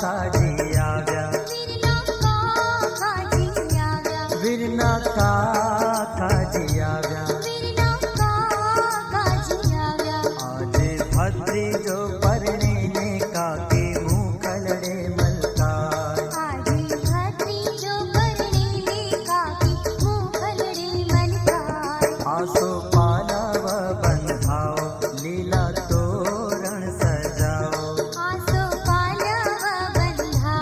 કાકાજી આવ્યા, વીરના કાકાજી આવ્યા, આજે ભત્રીજો પરણીને કાકી મુખલડે મલકાય, આસો પાલવ બંધાવો, લીલા તોરણ સજાવો, આસો પાલવ બંધાવો,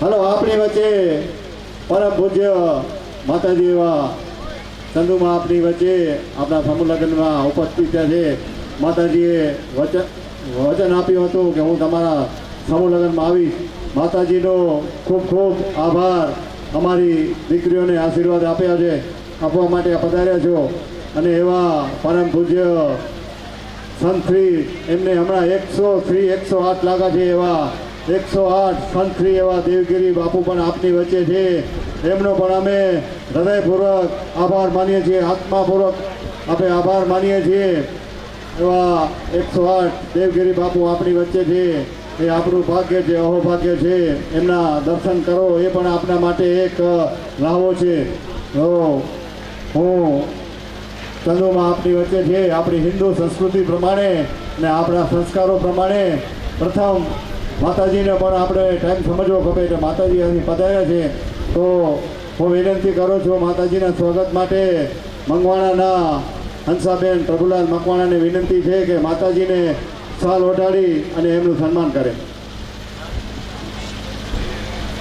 હલો, આપણી વચ્ચે પરમ પૂજ્ય માતાજી એવા ચંદુમાં આપણી વચ્ચે આપણા સમૂહ લગ્નમાં ઉપસ્થિત થયા છે. માતાજીએ વચન આપ્યું હતું કે હું તમારા સમૂહ લગ્નમાં આવીશ. માતાજીનો ખૂબ ખૂબ આભાર. અમારી દીકરીઓને આશીર્વાદ આપ્યા છે, આપવા માટે પધાર્યા છો. અને એવા પરમ પૂજ્ય સંતશ્રી એમને હમણાં 108 લાગા છે. એવા 108 સંતશ્રી એવા દેવગીરી બાપુ પણ આપની વચ્ચે છે. એમનો પણ અમે હૃદયપૂર્વક આભાર માનીએ છીએ, આત્માપૂર્વક આપણે આભાર માનીએ છીએ. એવા 108 દેવગીરી બાપુ આપણી વચ્ચે છે. એ આપણું ભાગ્ય છે, અહોભાગ્ય છે. એમના દર્શન કરો એ પણ આપણા માટે એક લાહવો છે. તો હું ચંદુમાં આપની વચ્ચે છે. આપણી હિન્દુ સંસ્કૃતિ પ્રમાણે ને આપણા સંસ્કારો પ્રમાણે પ્રથમ માતાજીને પણ આપણે ટાઈમ સમજવો ખપે કે માતાજી અહીં પધાર્યા છે. તો હું વિનંતી કરું છું માતાજીના સ્વાગત માટે મંગવાણાના હંસાબેન પ્રભુલાલ મકવાણાને વિનંતી છે કે માતાજીને શાલ ઓઢાડી અને એમનું સન્માન કરે.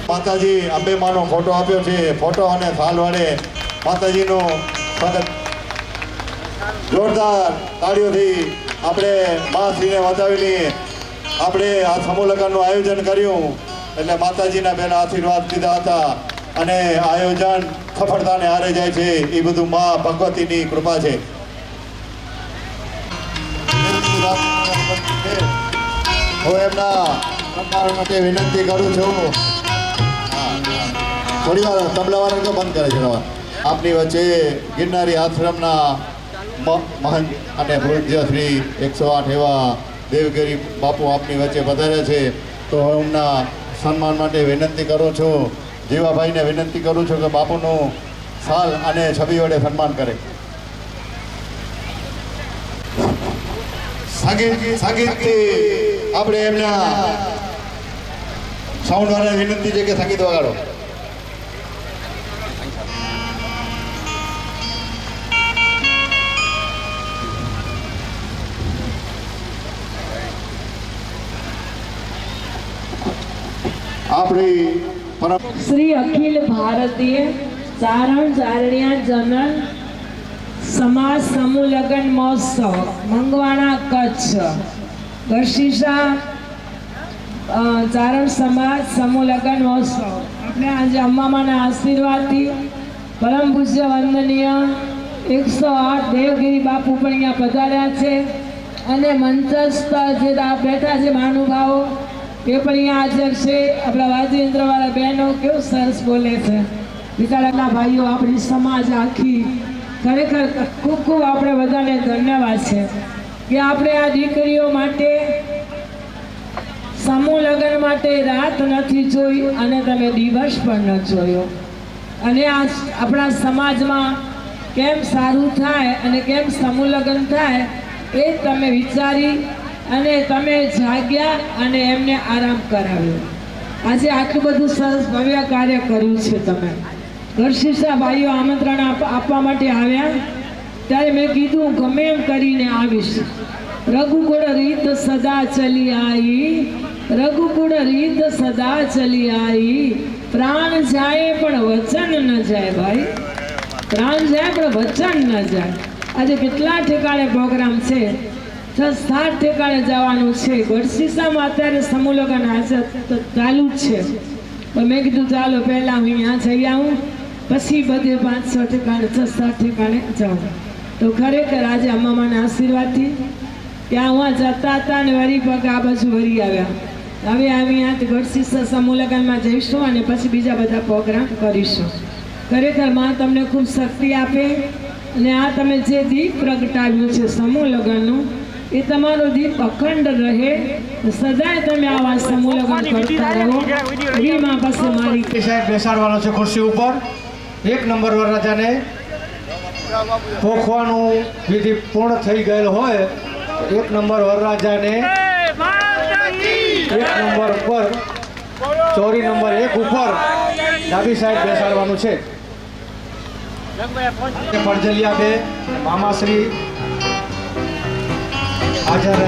માતાજી અંબે માનો ફોટો આપ્યો છે. ફોટો અને શાલ વડે માતાજીનું સ્વાગત જોરદાર તાળીઓથી આપણે મા શ્રીને વધાવી લઈએ. આપણે આ સમૂહ લગ્નનું આયોજન કર્યું એટલે માતાજીના પહેલા આશીર્વાદ દીધા હતા અને આયોજન સફળતાને હારે જાય છે. એ બધું મા ભગવતીની કૃપા છે. હું એમના સન્માન માટે વિનંતી કરું છું. થોડી વાર તબલાવાળા તો બંધ કરે છે. આપની વચ્ચે ગિરનારી આશ્રમના મહંત અને પૂજ્ય શ્રી 108 એવા દેવગીરી બાપુ આપની વચ્ચે પધાર્યા છે. તો હું એમના સન્માન માટે વિનંતી કરું છું. જીવાભાઈને વિનંતી કરું છું કે બાપુનું શાલ અને છબી વડે સન્માન કરે. સંગીતથી આપણે એમના સાઉન્ડ વાળા વિનંતી છે કે સંગીત વગાડો. આપણી શ્રી અખિલ ભારતીય ચારણ ચારણિયા જનરલ સમાજ સમૂહ લગ્ન મહોત્સવ મંગવાણા કચ્છ ગઢશીશા ચારણ સમાજ સમૂહ લગ્ન મહોત્સવ આપણે આજે અમ્મામાના આશીર્વાદથી પરમ પૂજ્ય વંદનીય 108 દેવગીરી બાપુ પણ અહીંયા પધાર્યા છે અને મંચસ્થ જે બેઠા છે મહાનુભાવો એ પણ અહીંયા હાજર છે. આપણા વાજેન્દ્રવાળા બહેનો કેવું સરસ બોલે છે. બિચારાના ભાઈઓ આપણી સમાજ આખી ખરેખર ખૂબ ખૂબ આપણે બધાને ધન્યવાદ છે કે આપણે આ દીકરીઓ માટે સમૂહ લગ્ન માટે રાત નથી જોઈ અને તમે દિવસ પણ ન જોયો. અને આ આપણા સમાજમાં કેમ સારું થાય અને કેમ સમૂહ લગ્ન થાય એ તમે વિચારી અને તમે જાગ્યા અને એમને આરામ કરાવ્યો. આજે આટલું બધું સરસ ભવ્ય કાર્ય કર્યું છે. તમે ગઢશીશા ભાઈઓ આમંત્રણ આપવા માટે આવ્યા ત્યારે મેં કીધું ગમે એમ કરીને આવીશ. રઘુકુળ રીત સદા ચલી આવી, રઘુકુળ રીત સદા ચલી આવી. પ્રાણ જાય પણ વચન ન જાય ભાઈ, પ્રાણ જાય પણ વચન ન જાય. આજે કેટલા ઠેકાણે પ્રોગ્રામ છે, 6-7 ઠેકાણે જવાનું છે. ગઢશીશામાં અત્યારે સમૂહ લગ્ન હાજર ચાલુ જ છે. પણ મેં કીધું ચાલો પહેલાં હું અહીંયા જઈ આવું, પછી બધે 5-6 ઠેકાણે 6-7 ઠેકાણે જાઉં. તો ખરેખર આજે અમ્મામાના આશીર્વાદથી ત્યાં હું જતા હતા અને વરી પગ આ બાજુ વરી આવ્યા. હવે અહીંયા ગઢશીશા સમૂહ લગ્નમાં જઈશું અને પછી બીજા બધા પ્રોગ્રામ કરીશું. ખરેખર માં તમને ખૂબ શક્તિ આપે અને આ તમે જે દીપ પ્રગટાવ્યું છે સમૂહ લગ્નનું એ તમારો દીપ અખંડ રહે, સદાય તમે આવા સમૂહ લગ્ન કરતા રહો. એવી માં પાસે મારી સાહેબ બેસાડવાનો છે ખુરશી ઉપર. 1 નંબર વરરાજાને પોખવાનું વિધિ પૂર્ણ થઈ ગયેલ હોય 1 નંબર વરરાજાને 1 નંબર ઉપર ચોરી નંબર 1 ઉપર ડાબી સાઈડ બેસાડવાનું છે. પડજલિયા બે મામાશ્રી હાજર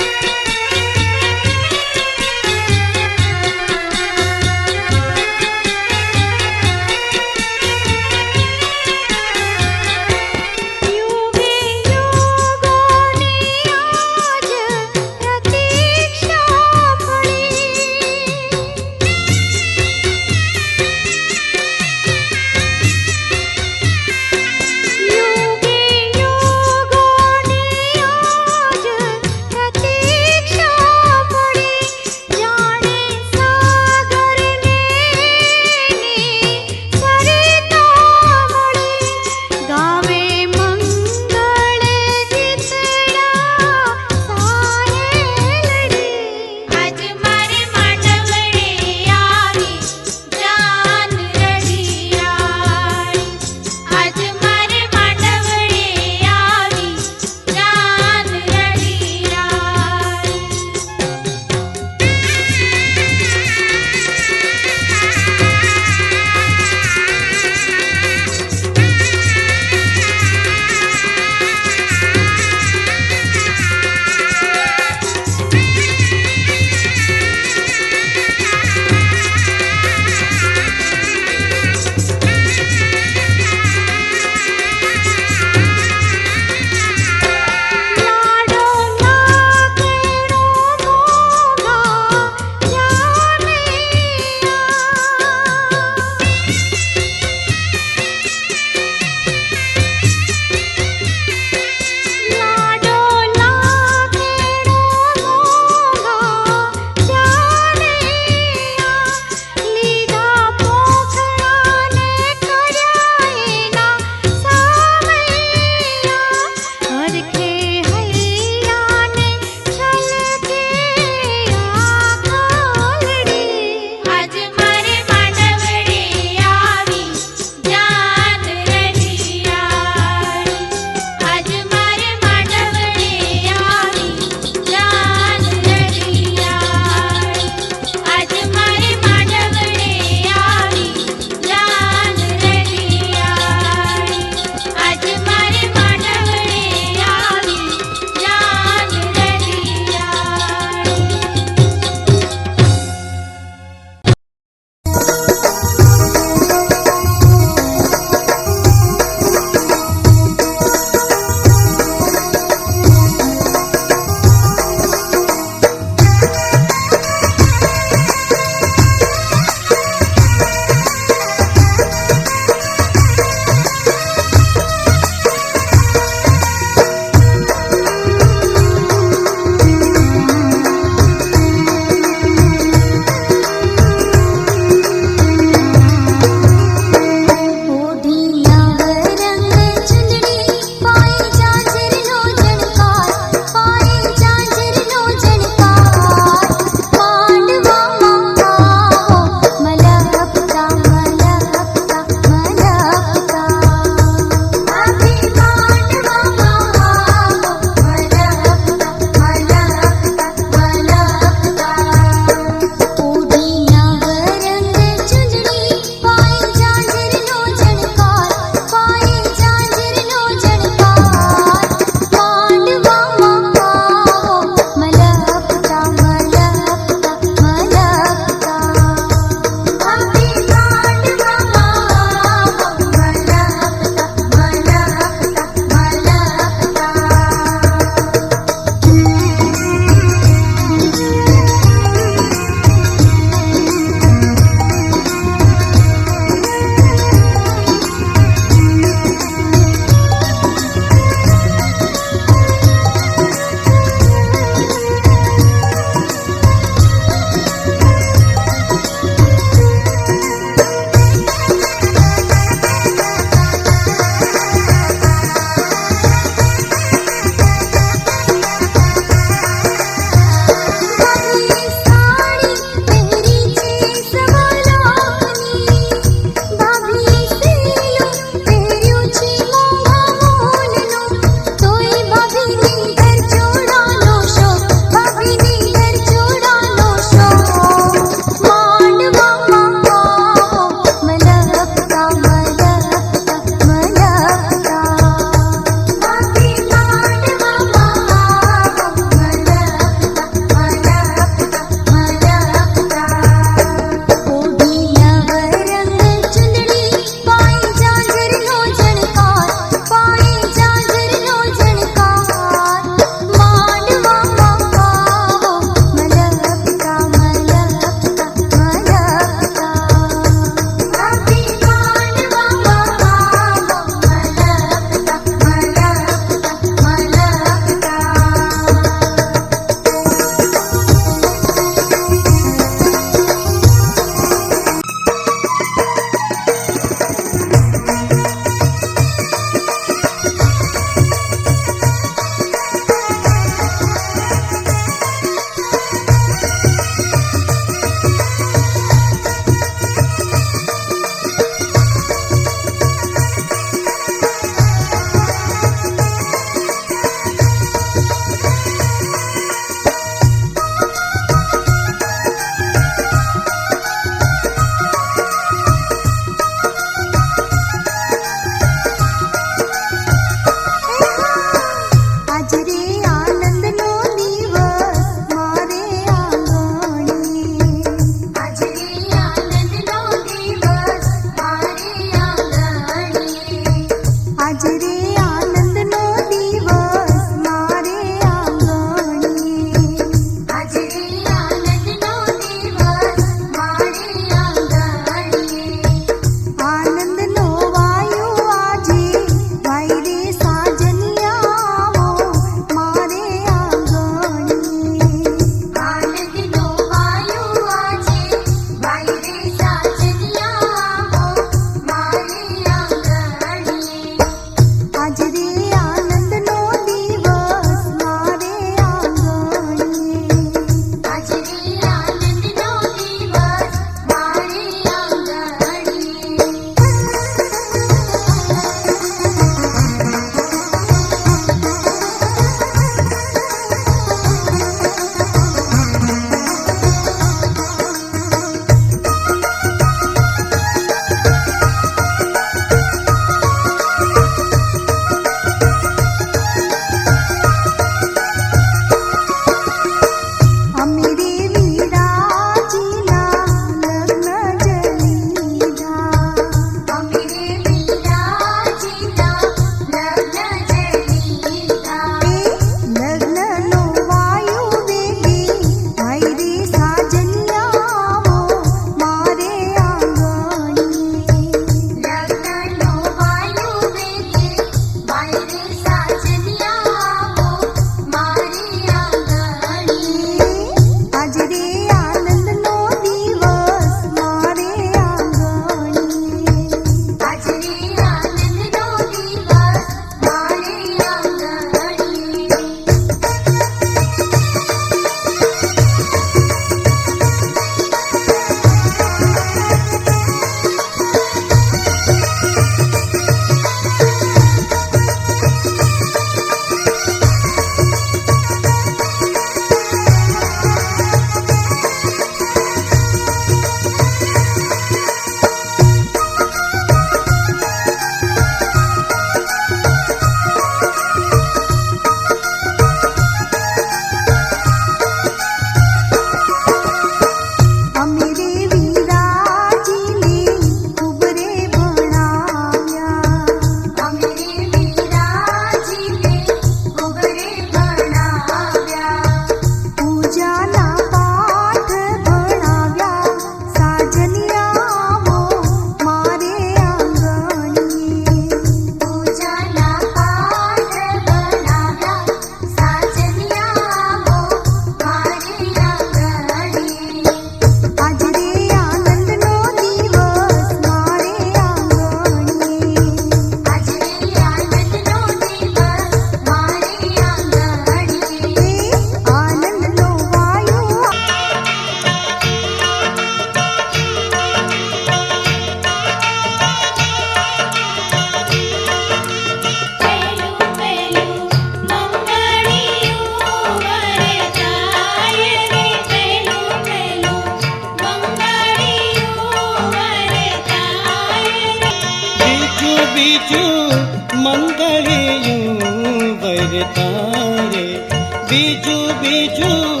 ત્રીજું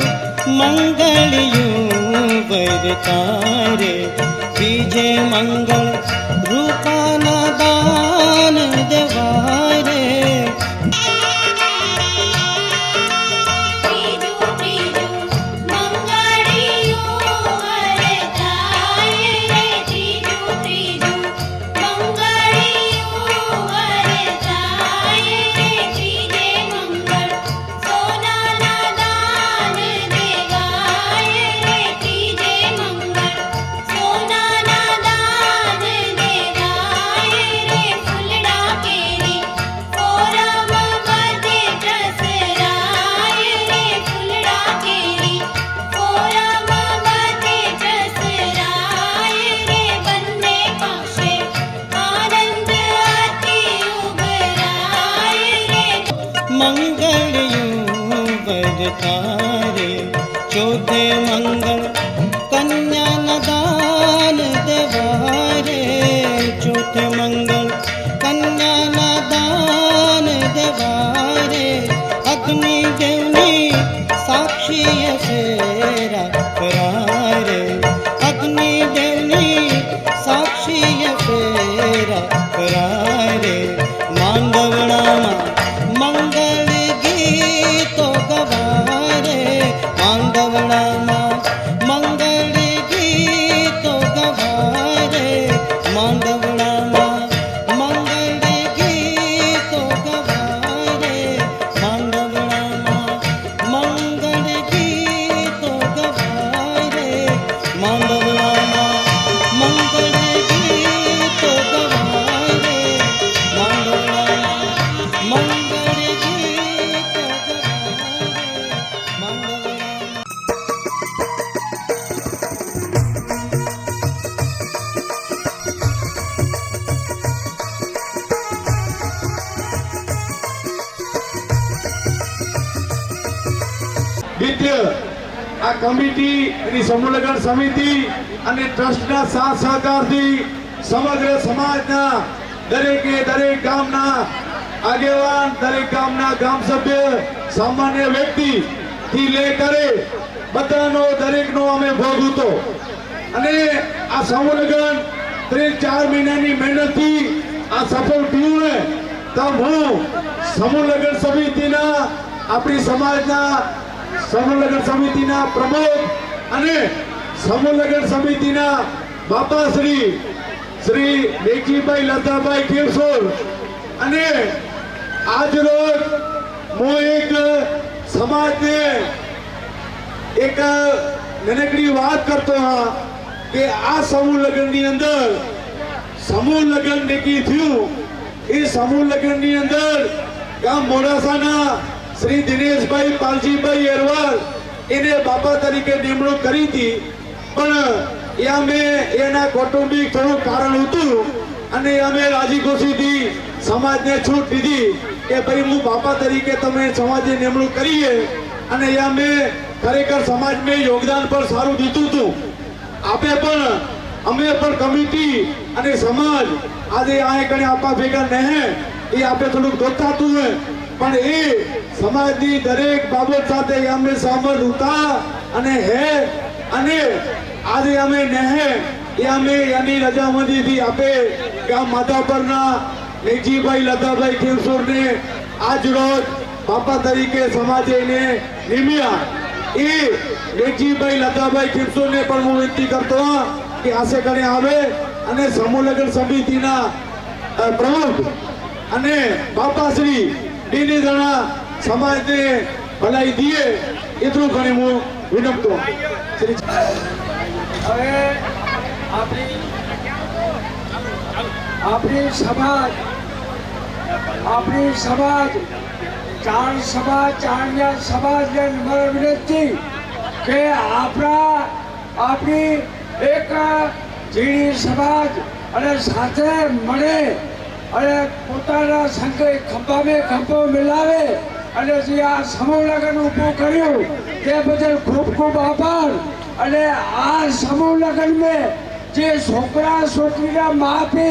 મંગળયું વરતારે ત્રીજે મંગળ રૂપાના દાન દેવારે મંગળયું વરતારે ચોથે મંગળ કન્યાના દાન દેવારે ચોથે મંગળ કન્યાના દાન દેવારે અગ્નિ દેવની સાક્ષી ફેરા કરારે અગ્નિ દેવની સાક્ષી ફેરા કરારે માંડવણામાં મંગળ ગીતો ગવારે માંડવણામાં મંગળ ગીતો ગવારે માંડવણામાં મંગળ ગીતો ગવારે માંડવણામાં મંગળ ગીતો ગવારે માંડવણામાં મંગળ ગીતો ગવારે માંડવણામાં મંગળ ગીતો દ્વિતીય આ કમિટી એની સમૂહ લગ્ન સમિતિ અને ટ્રસ્ટના સાથ સહકારથી સમગ્ર સમાજના દરેક ગામના આગેવાન દરેક ગામના ગ્રામ સભ્ય સામાન્ય વ્યક્તિ થી લે કરે બધાનો દરેકનો અમે ભોગ હતો અને આ સમૂહ લગ્ન 3-4 મહિનાની મહેનતથી આ સફળ થયું ને તો હું સમૂહ લગ્ન સમિતિના આપણી સમાજના સમૂહ લગ્ન સમિતિના પ્રમુખ અને સમૂહ લગ્ન સમિતિના બાપા શ્રી લેખીભાઈ લતાભાઈ કેશોર અને આજ રોજ હું એક સમાજને એક નાનકડી વાત કરતો હા કે આ સમૂહ લગ્નની અંદર સમૂહ લગ્ન નક્કી થયું એ સમૂહ લગ્નની અંદર ગામ મોડાસાના શ્રી દિનેશભાઈ પાલજીભાઈ અરવાલ એને બાપા તરીકે નિમણૂક કરી હતી પણ અમે એના કૌટુંબિક થોડું કારણ હતું અને અમે રાજી ખુશીથી સમાજને છૂટ દીધી કે ભાઈ હું બાપા તરીકે તમે સમાજને નિમણૂક કરીએ અને અમે ખરેખર સમાજમાં યોગદાન પણ સારું દીધું હતું અમે પણ કમિટી અને સમાજ આજે આ કણે આપા ભેગા નહે એ આપણે થોડુંક દોતાતું હોય પણ એ સમાજની દરેક બાબત સાથે અમે સહમત હતા અને હે અને આજે અમે નહે એ અમે એની રજામંદીથી આપે ગામ માધાપરના લેખજીભાઈ લતાભાઈ કેશોરને આજ રોજ બાપા તરીકે સમાજે એને નિમ્યા એ લેખજીભાઈ લતાભાઈ કેશોરને પણ હું વિનંતી કરતો કે આશે કણે આવે અને સમૂહ લગ્ન સમિતિના પ્રમુખ અને બાપાશ્રી બેને જણા સમાજને ભલાઈ દીએ એટલું ઘણી હું વિનંતો હવે આપણી સમાજ ચારણ્યા સમાજને મારી વિનંતી કે આપણી એક ઝીણી સમાજ અને સાથે મળે અને પોતાના સંઘે ખંભો મિલાવે અને જે આ સમૂહ લગ્ન ઊભું કર્યું તે બદલ ખૂબ ખૂબ આભાર અને આ સમૂહ લગ્ન મેં જે છોકરા છોકરીના મા બાપે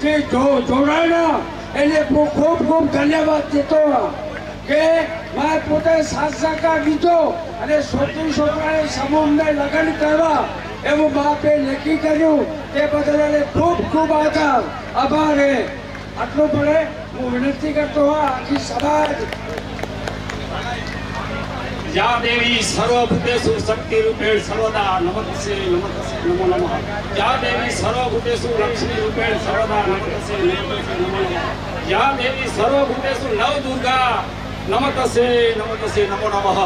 જે જોડાણા એને ખૂબ ખૂબ ધન્યવાદ દેતો કે મેં પોતે સાથ સહકાર દીધો અને છોકરી છોકરાને સમૂહને લગ્ન કરવા એવું બાપે નક્કી કર્યું તે બદલ એને ખૂબ ખૂબ આભાર હે. આટલું પડે હું વિનંતી કરતો હા આખી સમાજ. या देवी सर्वभूतेषु शक्तिरूपेण सर्वदा नमस्ते नमो नमः. या देवी सर्वभूतेषु लक्ष्मीरूपेण सर्वदा नमस्ते नमो नमः. या देवी सर्वभूतेषु नवदुर्गा नमस्ते नमो नमः.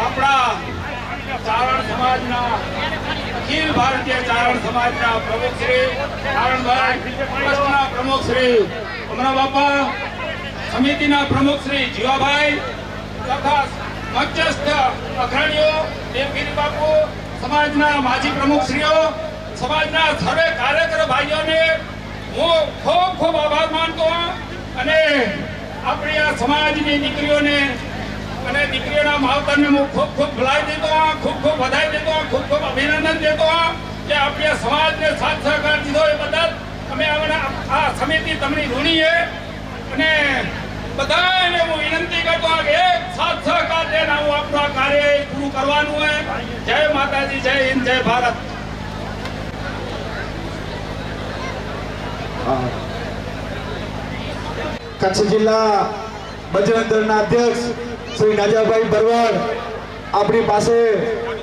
આપણા ચારણ સમાજના અખિલ ભારતીય ચારણ સમાજના પ્રમુખ શ્રી નારાયણભાઈ ટ્રસ્ટના પ્રમુખ શ્રી અમરા બાપા, સમિતિના પ્રમુખ શ્રી જીવાભાઈ તથા મધ્યસ્થ અગ્રણીઓ દેવગીરી બાપુ, સમાજના માજી પ્રમુખશ્રીઓ, સમાજના સર્વે કાર્યકર ભાઈઓને હું ખૂબ ખૂબ આભાર માનતો હોઉં અને આપણી આ સમાજની દીકરીઓને અને દીકરીઓના માવતરને હું ખૂબ ખૂબ ભલાઈ દેતો હોઉં, ખૂબ ખૂબ વધાઈ દેતો હોઉં, ખૂબ ખૂબ અભિનંદન દેતો હોઉં કે આપણી સમાજને સાથ સહકાર દીધો એ બદલ અમે આ સમિતિ તમને ઋણી છે. અને બધાને હું વિનંતી કરતો કે એક સાથ સહકાર દેને હું આપણું આ કાર્ય પૂરું કરવાનું હોય. જય માતાજી, જય હિન્દ, જય ભારત. કચ્છ જિલ્લા બજરંગ દળના અધ્યક્ષ શ્રી નાજાભાઈ ભરવાડ આપણી પાસે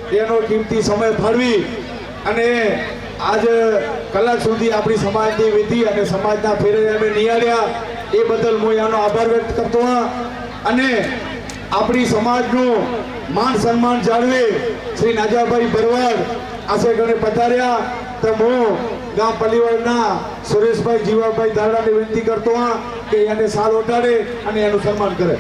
તેનો કિંમતી સમય ફાળવી અને આજ કલાક સુધી આપણી સમાજની વિધિ અને સમાજના ફેરે અમે નિહાળ્યા એ બદલ હું એનો આભાર વ્યક્ત કરતો હોઉં અને આપણી સમાજનું માન સન્માન જાળવે શ્રી નાજાભાઈ ભરવાડ આશે ગણે પધાર્યા તો હું ગામ પલીવાડના સુરેશભાઈ જીવાભાઈ ધારાને વિનંતી કરતો હોઉં કે એને સાલ ઓઢાડે અને એનું સન્માન કરે.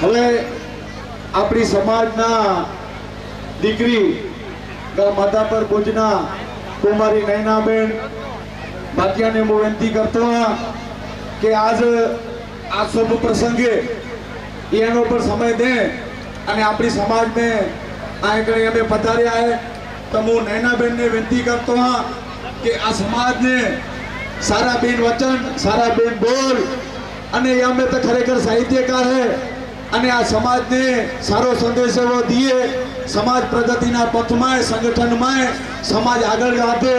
હવે આપણી સમાજના દીકરી માધાપર ભુજના કુમારી નયનાબેન ભાટિયાને હું વિનંતી કરતો કે આજ આ શુભ પ્રસંગે એનો પણ સમય દે અને આપણી સમાજને આગળ અમે પધાર્યા હે તો હું નયનાબેનને વિનંતી કરતો કે આ સમાજને સારા બેન વચન, સારા બેન બોલ અને અમે તો ખરેખર સાહિત્યકાર હે અને આ સમાજને સારો સંદેશ એવો દીએ, સમાજ પ્રગતિના પથમાં, સંગઠનમાં સમાજ આગળ વધે,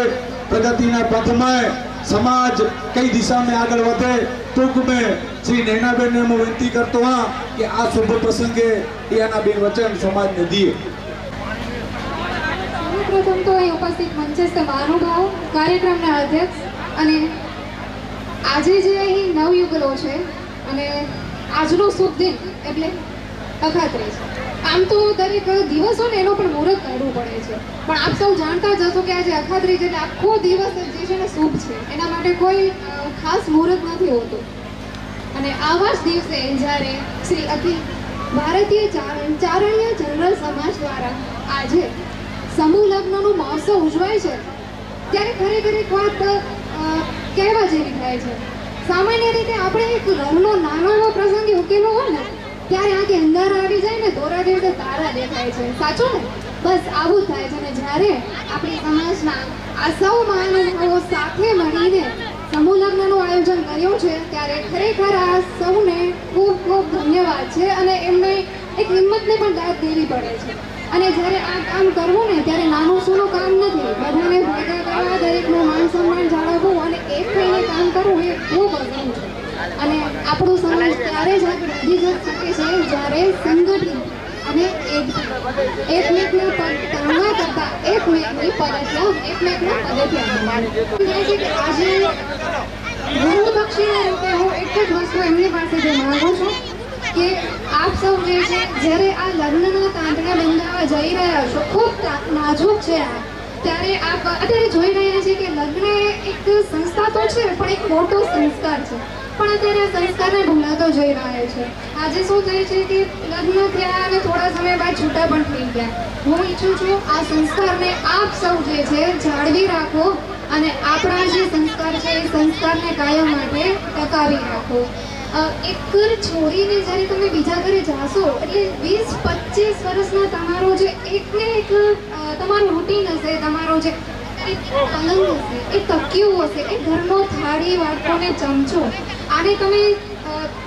પ્રગતિના પથમાં સમાજ કઈ દિશામાં આગળ વધે. ટૂંક મેં શ્રી નૈનાબેનને હું વિનંતી કરતો હા કે આ શુભ પ્રસંગે એના બેન વચન સમાજને દીએ. પ્રથમ તો અહીં ઉપસ્થિત મંચસ્થ મહાનુભાવો, કાર્યક્રમના અધ્યક્ષ અને આજે જે અહીં નવયુગલો છે અને આજનો શુભ દિન એટલે અખાત્રીજ. આમ તો દરેક દિવસ હોય ને એનો પણ મુહૂર્ત કાઢવું પડે છે, પણ આપ સૌ જાણતા જ હશો કે આજે અખાત્રીજ એટલે આખો દિવસ જે છે ને શુભ છે, એના માટે કોઈ ખાસ મુહૂર્ત નથી હોતું. અને આવા જ દિવસે જ્યારે શ્રી અખિલ ભારતીય ચારણીય જનરલ સમાજ દ્વારા આજે સમૂહ લગ્નનું મહોત્સવ ઉજવાય છે ત્યારે ખરેખર એક વાત કહેવા જેવી થાય છે. સામાન્ય રીતે આપણે એક ઘરનો નાનો એવો પ્રસંગ ઉકેલો હોય ને ત્યારે આખી અંધાર આવી જાય ને દોરા જેવી તારા દેખાય છે, સાચું ને? બસ આવું જ થાય છે. અને જ્યારે આપણી સમાજના આ સૌ મહાનુભાવો સાથે મળીને સમૂહ લગ્નનું આયોજન કર્યું છે ત્યારે ખરેખર આ સૌને ખૂબ ખૂબ ધન્યવાદ છે અને એમને એક હિંમતને પણ દાદ દેવી પડે છે. અને જ્યારે આ કામ કરવું ને ત્યારે નાનું સૂનું કામ નથી, બધાને ભેગા કરવા, દરેકનું માન સન્માન જાળવવું અને એક થઈને કામ કરવું એ ખૂબ અઘરું છે. અને આપણું સમાજ ત્યારે જ આગળ વધી શકે છે જ્યારે સંગઠિત અને એકમેકના તારણા કરતા એકમેકની એકમેકના પગથિયા. આજે ગુરુ દક્ષિણા રૂપે હું એક જ વસ્તુ એમની પાસેથી માંગુ છું કે આપ સૌ જે છે જ્યારે આ લગ્નના તાંતણા બંધાવા જઈ રહ્યા છો, ખૂબ નાજુક છે આ, ત્યારે આપ અત્યારે જોઈ રહ્યા છીએ કે લગ્ન એક સંસ્થા તો છે પણ એક મોટો સંસ્કાર છે. પણ અત્યારે આ સંસ્કારને ભૂલાતો જઈ રહ્યા છે. આજે શું થાય છે કે લગ્ન થયા અને થોડા સમય બાદ છૂટા પણ થઈ ગયા. હું ઈચ્છું છું આ સંસ્કારને આપ સૌ જે છે જાળવી રાખો અને આપણા જે સંસ્કાર છે એ સંસ્કારને કાયમ માટે ટકાવી રાખો. એક ઘર છોડીને જ્યારે તમે બીજા ઘરે જાશો એટલે 20-25 વર્ષના તમારો જે એકને એક તમારું રૂટીન હશે, તમારો જે એક પલંગ હશે, એ તકિયું હશે, એ ઘરનો થાળી વાટકો ને ચમચો, આને તમે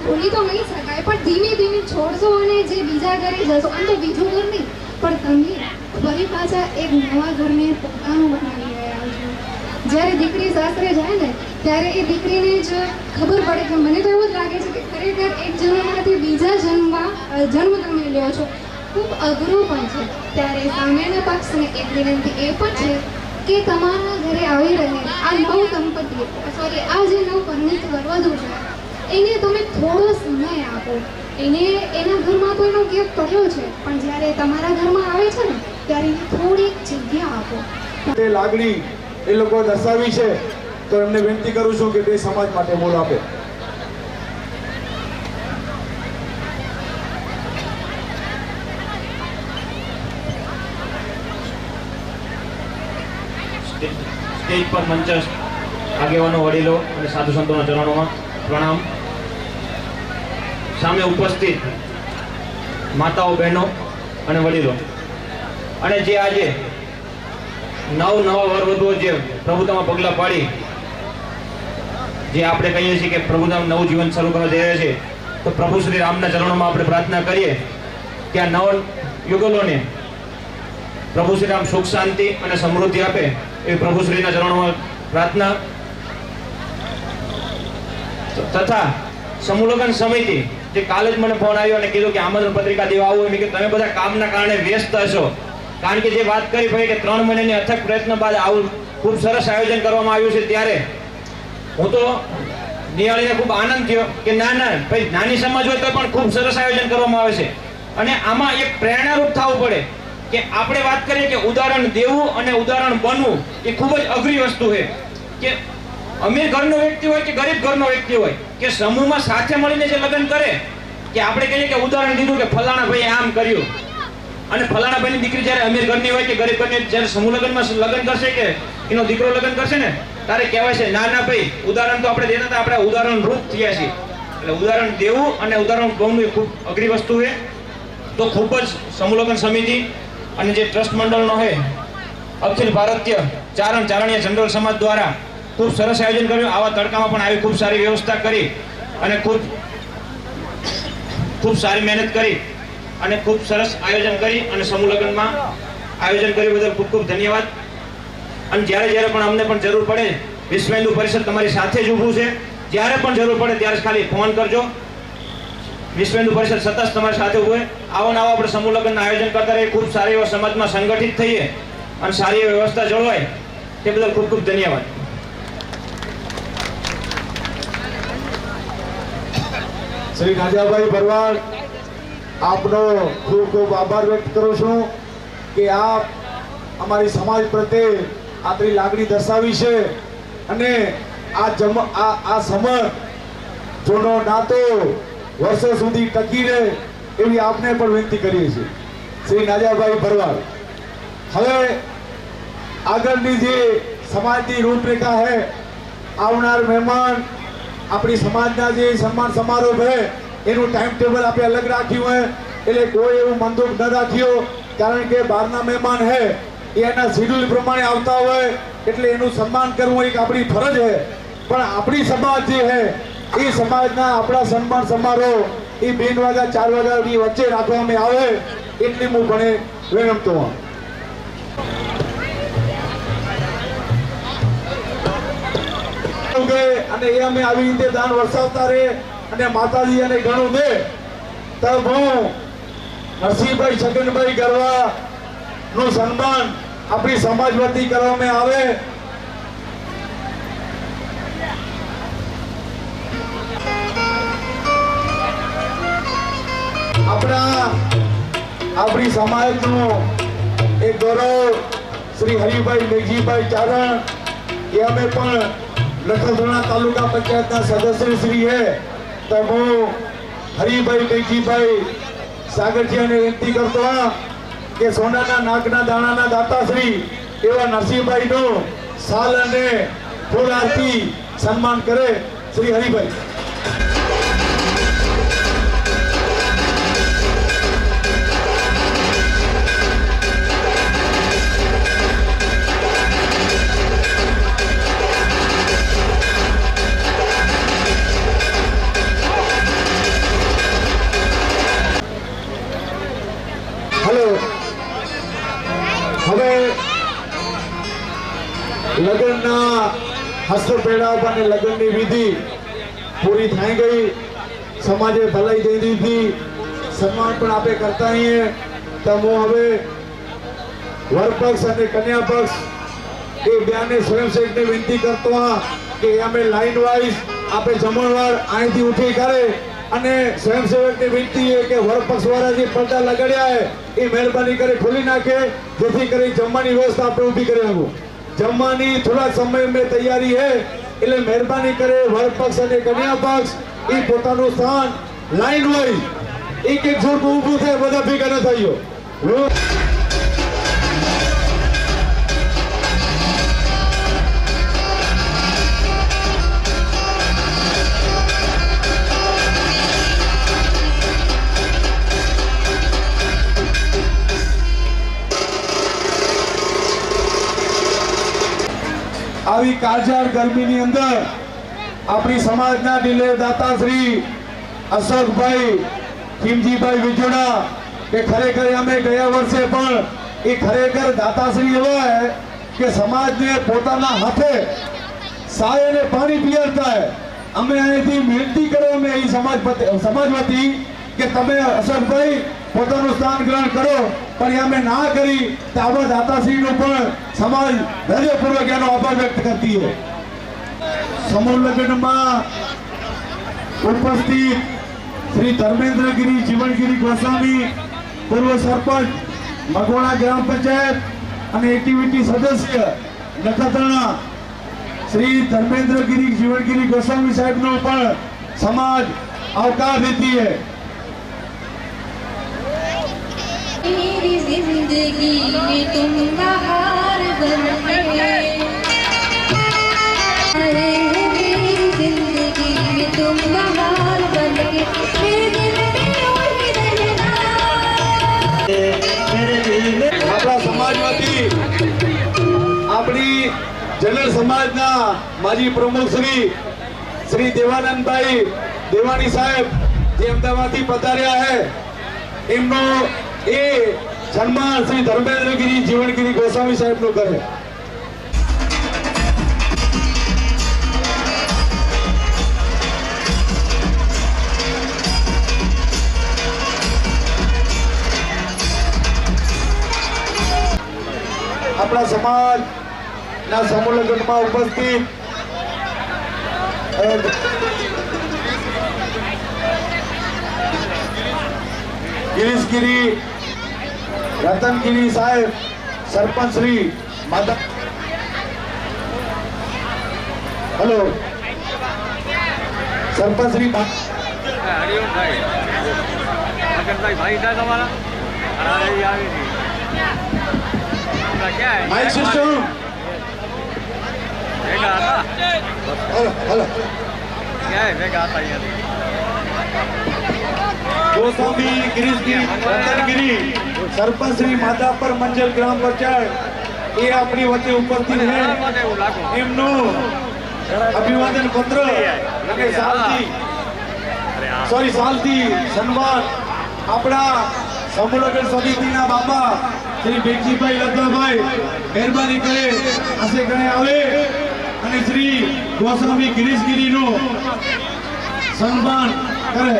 ભૂલી તો નહીં શકાય પણ ધીમે ધીમે છોડશો અને જે બીજા ઘરે જશો, આમ તો બીજું ઘર નહીં પણ તમે ફરી પાછા એક નવા ઘરને પોતાનું બનાવી રહ્યા છો. જ્યારે દીકરી સાસરે જાય ને ત્યારે એ દીકરીને જ ખબર પડે કે મને તો એવું જ લાગે છે કે ખરેખર એક જન્મમાંથી બીજા જન્મ તમે લ્યો છો. ખૂબ અઘરું પણ છે. ત્યારે સામેના પક્ષને એક વિનંતી એ પણ છે કે તમારા ઘરે આવી રહે આ નવ દંપતી આ જે નવ પરિણીત વરવધુ છે એને તમે થોડો સમય આપો. એને એના ઘરમાં તો એનો ગેપ કર્યો છે પણ જ્યારે તમારા ઘરમાં આવે છે ને ત્યારે એને થોડીક જગ્યા આપો. તે લાગણી એ લોકો દર્શાવી છે તો એમને વિનંતી કરું છું કે તે સમાજ માટે બોલ આપે. સ્ટેજ પર મંચસ્થ આગેવાનો, વડીલો અને સાધુ સંતોના ચરણોમાં પ્રણામ. સામે ઉપસ્થિત માતાઓ, બહેનો અને વડીલો, અને જે આજે નવા વરવધુઓ જે પ્રભુતામાં પગલાં પાડી જે આપણે કહીએ છીએ કે પ્રભુતામાં નવું જીવન શરૂ કરવા જઈ રહ્યા છે, તો પ્રભુ શ્રી રામના ચરણોમાં આપણે પ્રાર્થના કરીએ કે આ નવ યુગલોને પ્રભુ શ્રી રામ સુખ, શાંતિ અને સમૃદ્ધિ આપે એ પ્રભુ શ્રીના ચરણોમાં પ્રાર્થના. તથા સમૂહલગ્ન સમિતિ જે કાલે જ મને ફોન આવ્યો અને કીધું કે આમંત્રણ પત્રિકા દેવા આવું, એમ કે તમે બધા કામના કારણે વ્યસ્ત હશો, કારણ કે જે વાત કરી ભાઈ કે 3 મહિનાની અથક પ્રયત્ન બાદ આવું ખૂબ સરસ આયોજન કરવામાં આવ્યું છે, ત્યારે હું તો નિહાળીને ખૂબ આનંદ થયો કે ના ભાઈ નાની સમાજ હોય તો પણ ખૂબ સરસ આયોજન કરવામાં આવે છે. અને આમાં એક પ્રેરણારૂપ થવું પડે કે આપણે વાત કરીએ કે ઉદાહરણ દેવું અને ઉદાહરણ બનવું એ ખૂબ જ અઘરી વસ્તુ છે. કે અમીર ઘરનો વ્યક્તિ હોય કે ગરીબ ઘરનો વ્યક્તિ હોય કે સમૂહમાં સાથે મળીને જે લગ્ન કરે, કે આપણે કહીએ કે ઉદાહરણ દીધું કે ફલાણા ભાઈએ આમ કર્યું, અને ફલાણા ભાઈની દીકરી જ્યારે અમીર ઘરની હોય કે ગરીબ ઘરની જ્યારે સમૂહ લગ્નમાં લગ્ન કરશે કે એનો દીકરો લગ્ન કરશે ને ત્યારે કહેવાય છે ના ભાઈ ઉદાહરણ તો આપણે દેતા હતા, આપણે ઉદાહરણ રૂપ થયા છીએ. એટલે ઉદાહરણ દેવું અને ઉદાહરણ બનવું એ ખૂબ અઘરી વસ્તુ છે. તો ખૂબ જ સમૂહ લગ્ન સમિતિ અને જે ટ્રસ્ટ મંડળનો છે અખિલ ભારતીય ચારણીય જનરલ સમાજ દ્વારા ખૂબ સરસ આયોજન કર્યું. આવા તડકામાં પણ આવી ખૂબ સારી વ્યવસ્થા કરી અને ખૂબ સારી મહેનત કરી અને ખૂબ સરસ આયોજન કરી અને સમૂહ લગ્નમાં આયોજન કર્યું બદલ ખૂબ ખૂબ ધન્યવાદ. અને જ્યારે પણ અમને પણ જરૂર પડે, વિશ્વ હિન્દુ પરિષદ તમારી સાથે જ ઊભું છે. જ્યારે પણ જરૂર પડે ત્યારે ખાલી ફોન કરજો. વિશ્વ હિન્દુ પરિષદ સતત તમારી સાથે ઊભું હોય. આવો આપણે સમૂહ લગ્નના આયોજન કરતા રહીએ, ખૂબ સારી એવા સમાજમાં સંગઠિત થઈએ અને સારી એવી વ્યવસ્થા જળવાય, તે બદલ ખૂબ ખૂબ ધન્યવાદ. શ્રી રાજાભાઈ ભરવાડ, આપનો ખૂબ ખૂબ આભાર વ્યક્ત કરું છું કે આપ અમારી સમાજ પ્રત્યે આપણી લાગણી દર્શાવી છે અને આ સમજ જૂનો નાતો વર્ષો સુધી ટકી રહે એવી આપને પણ વિનંતી કરીએ છીએ. શ્રી નાજાભાઈ ભરવાડ, હવે આગળની જે સમાજની રૂપરેખા છે, આવનાર મહેમાન આપણી સમાજના જે સન્માન સમારોહ છે એનું ટાઈમ ટેબલ આપણે અલગ રાખ્યું હોય, એટલે કોઈ એવું મનદુખ ન રાખ્યો, કારણ કે બહારના મહેમાન છે એના શેડ્યુલ પ્રમાણે આવતા હોય એટલે એનું સન્માન કરવું એક આપણી ફરજ છે. પણ આપણી સમાજ જે છે એ સમાજના આપણા સન્માન સમારોહ એ 2 વાગ્યા 4 વાગ્યાની વચ્ચે રાખવામાં આવે એટલી હું ભણે વિનંતો હોઉં. અને એ અમે આવી રીતે દાન વરસાવતા રહે અને માતાજી અને ઘણું દે તબ હું નરસિંહભાઈ છગનભાઈ ગરવા નું સન્માન આપણી સમાજ વતી કરવામાં આવે. આપણી સમાજનું એક ગૌરવ શ્રી હરિભાઈ મેઘજીભાઈ ચારણ, એ અમે પણ નખત્રાણા તાલુકા પંચાયતના સદસ્ય શ્રી હે તો હું હરિભાઈ મેઘજીભાઈ સાગરજીયાને વિનંતી કરતો હા કે સોનાના નાગના દાણાના દાતાશ્રી એવા નરસિંહભાઈનું સાલ અને ફૂલ આરતી સન્માન કરે શ્રી હરિભાઈ. હેલો, હવે લગ્નના હસ્ત પહેરાવ અને લગ્નની વિધિ પૂરી થઈ ગઈ. સમાજે ભલાઈ દઈ દીધી, સન્માન પણ આપે કરતા આવીએ. તો હું હવે વરપક્ષ અને કન્યા પક્ષ એ બેને સ્વયંસેવકને વિનંતી કરતો હા કે અમે લાઈન વાઇઝ આપે જમણવાર અહીંથી ઉઠી કરે અને સ્વયંસેવકની વિનંતી છે કે વરપક્ષ વાળા જે પડદા લગાડ્યા હે એ મહેરબાની કરી ખોલી નાખે જેથી કરી જમવાની વ્યવસ્થા આપણે ઊભી કરી આવું. જમવાની થોડા સમય મેં તૈયારી હે એટલે મહેરબાની કરે વરપક્ષ અને કન્યા પક્ષ એ પોતાનું સ્થાન લાઈન વાઇઝ એક જોડ ઊભું થાય, બધા ભેગા ન થયો. આવી કાળઝાળ ગરમીની અંદર આપણી સમાજના દિલે દાતા શ્રી અશોકભાઈ ખીમજીભાઈ વિજોડા કે ખરેખર અમે ગયા વર્ષે પણ એ ખરેખર દાતાશ્રી એવા હે કે સમાજને પોતાના હાથે સાય અને પાણી પીરસતા હે. અમે અહીંથી વિનંતી કરો અમે એ સમાજ વતી કે તમે અશોકભાઈ પોતાનું સ્થાન ગ્રહણ કરો, પણ અમે ના કરી તો આપણા દાતાશ્રીનો પણ સમાજ હૃદયપૂર્વક એનો આભાર વ્યક્ત કરતી છે. સમૂહ લગ્નમાં ઉપસ્થિત શ્રી ધર્મેન્દ્રગીરી જીવનગીરી ગોસ્વામી, પૂર્વ સરપંચ મગોણા ગ્રામ પંચાયત અને એક્ટિવિટી સદસ્ય નખત્રાણા શ્રી ધર્મેન્દ્રગીરી જીવનગીરી ગોસ્વામી સાહેબનો પણ સમાજ આવકાર દેતી है. मेरी जिंदगी में तुम बहार बन गए, अरे मेरी जिंदगी में तुम बहार बन गए, मेरे दिल में और ही रहना. આપણા સમાજમાંથી આપણી જનરલ સમાજના માજી પ્રમુખ શ્રી દેવાનંદભાઈ દેવાણી સાહેબ જે અમદાવાદથી પધાર્યા હે એમનો એ સન્માન શ્રી ધર્મેન્દ્રગીરી જીવનગીરી ગોસ્વામી સાહેબનું કરે. આપણા સમાજના સમૂહ લગ્નમાં ઉપસ્થિત ગિરીશગીરી રતનગીરી સાહેબ sarpanch Shri Madhav. Hello, sarpanch Shri mic system. Hello Goswami Girishgiri Ratangiri sarpanch Shri Madhapar Manjal gram panchayat એ આપણી વચ્ચે ઉપસ્થિત છે. એમનું અભિવાદન પત્ર અને સાલથી સન્માન આપણા સમૂહ લગ્ન સમિતિના બાપા શ્રી ભેગજીભાઈ લગ્નભાઈ મહેરબાની કરે આશે ગણે આવે અને શ્રી ગોસ્વામી ગિરીશગીરીનું સન્માન કરે.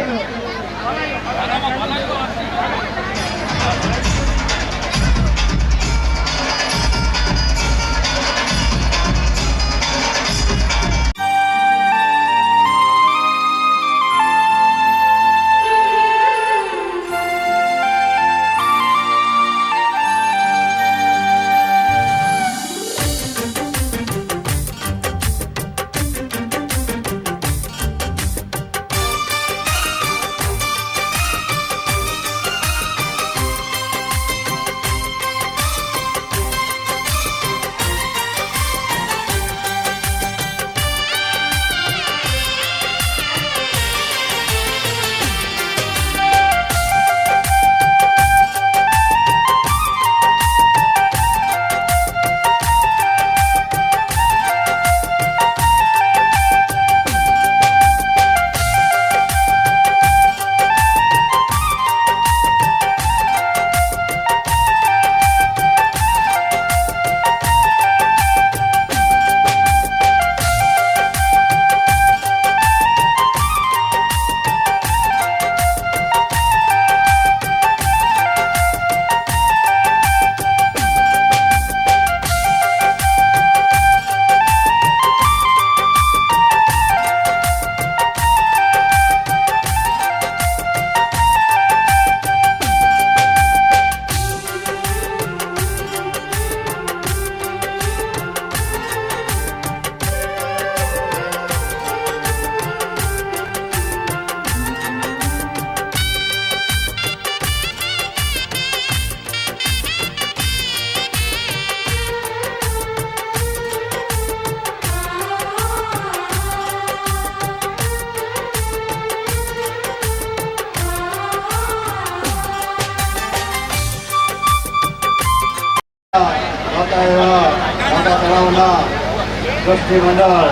ટ્રસ્ટી મંડળ